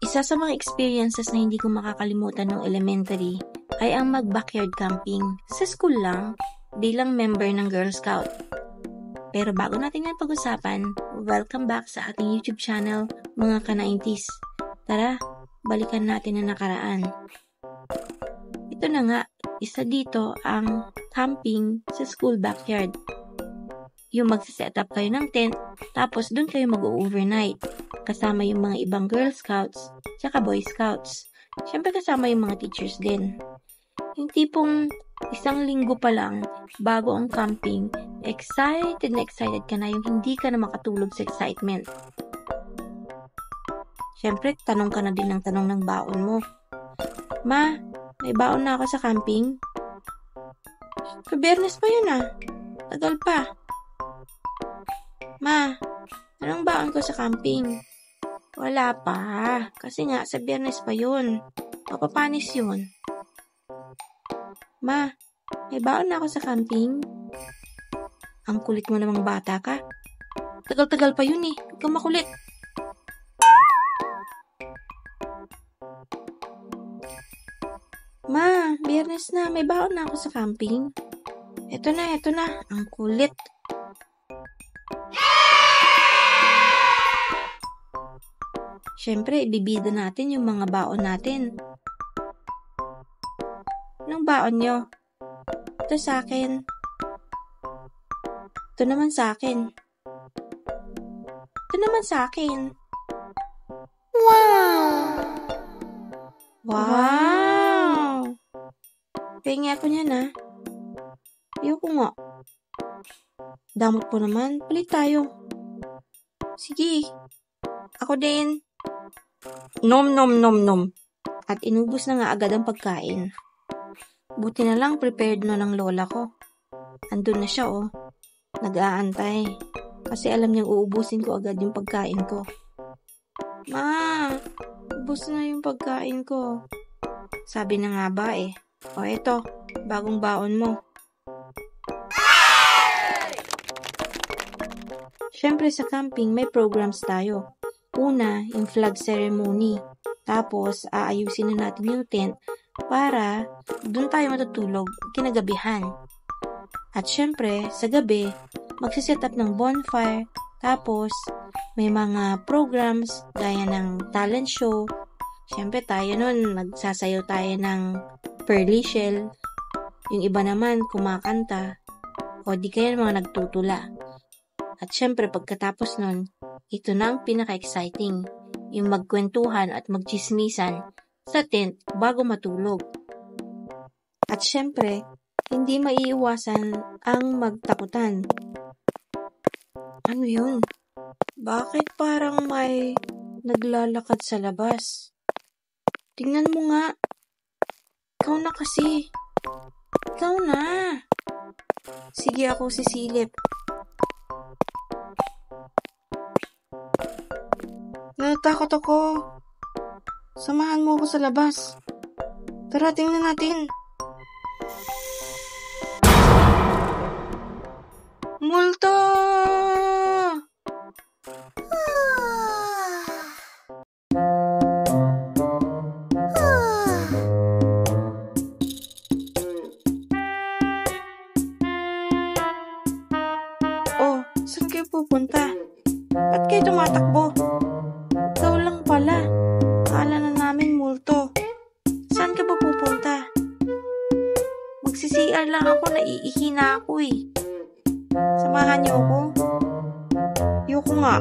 Isa sa mga experiences na hindi ko makakalimutan ng elementary ay ang mag-backyard camping sa school lang bilang member ng Girl Scout. Pero bago natin yan pag-usapan, welcome back sa ating YouTube channel, mga ka-90s. Tara, balikan natin ang nakaraan. Ito na nga, isa dito ang camping sa school backyard. Yung magsiset up kayo ng tent, tapos dun kayo mag-overnight. Kasama yung mga ibang Girl Scouts, tsaka Boy Scouts. Siyempre kasama yung mga teachers din. Yung tipong isang linggo pa lang, bago ang camping, excited ka na yung hindi ka na makatulog sa excitement. Siyempre, tanong ka na din ng tanong ng baon mo. Ma, may baon na ako sa camping? Sa Biyernes pa yun ah. Tagal pa. Ma, anong baon ko sa camping? Wala pa. Kasi nga, sa Biyernes pa yun. Papapanis yun. Ma, may baon na ako sa camping? Ang kulit mo namang bata ka. Tagal-tagal pa yun eh. Huwag kang makulit. Ma, Biyernes na. May baon na ako sa camping. Eto na. Ang kulit. Siyempre, ibibida natin yung mga baon natin. Anong baon nyo? Ito sa akin. Ito naman sa akin. Ito naman sa akin. Wow! Pengi ako niyan ah. Ayoko nga. Damot po naman. Palit tayo. Sige. Ako din. Nom. At inubos na nga agad ang pagkain. Buti na lang prepared na ng lola ko. Andun na siya oh. Nag-aantay. Kasi alam niyang uubusin ko agad yung pagkain ko. Ma, ubos na yung pagkain ko. Sabi na nga ba eh. O eto, bagong baon mo. Siyempre sa camping may programs tayo. Una, yung flag ceremony. Tapos, aayusin na natin yung tent para doon tayo matutulog kinagabihan. At syempre, sa gabi, magsiset up ng bonfire. Tapos, may mga programs gaya ng talent show. Syempre, tayo nun, magsasayaw tayo ng pearly shell. Yung iba naman, kumakanta. O di kaya mga nagtutula. At syempre, pagkatapos nun, ito na ang pinaka-exciting, yung magkwentuhan at magchismisan sa tent bago matulog. At syempre, hindi maiiwasan ang magtakutan. Ano yun? Bakit parang may naglalakad sa labas? Tingnan mo nga. Ikaw na kasi. Ikaw na. Sige, ako sisilip. Natatakot ako. Samahan mo ako sa labas. Tara, tingnan natin. Multo! Oh, saan kayo pupunta? Ba't kayo tumatakbo? Ikaw lang pala. Akala na namin multo. Saan ka ba pupunta? Magsi-CR lang ako, naiihi na ako eh. Samahan niyo ako? Ayoko nga.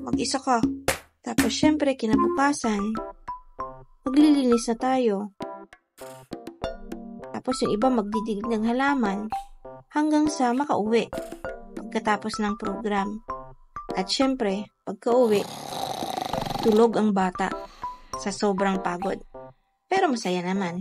Mag-isa ka. Tapos syempre kinabukasan, maglilinis na tayo. Tapos yung iba magdidilig ng halaman hanggang sa makauwi pagkatapos ng program. At syempre, pagka-uwi, tulog ang bata sa sobrang pagod. Pero masaya naman.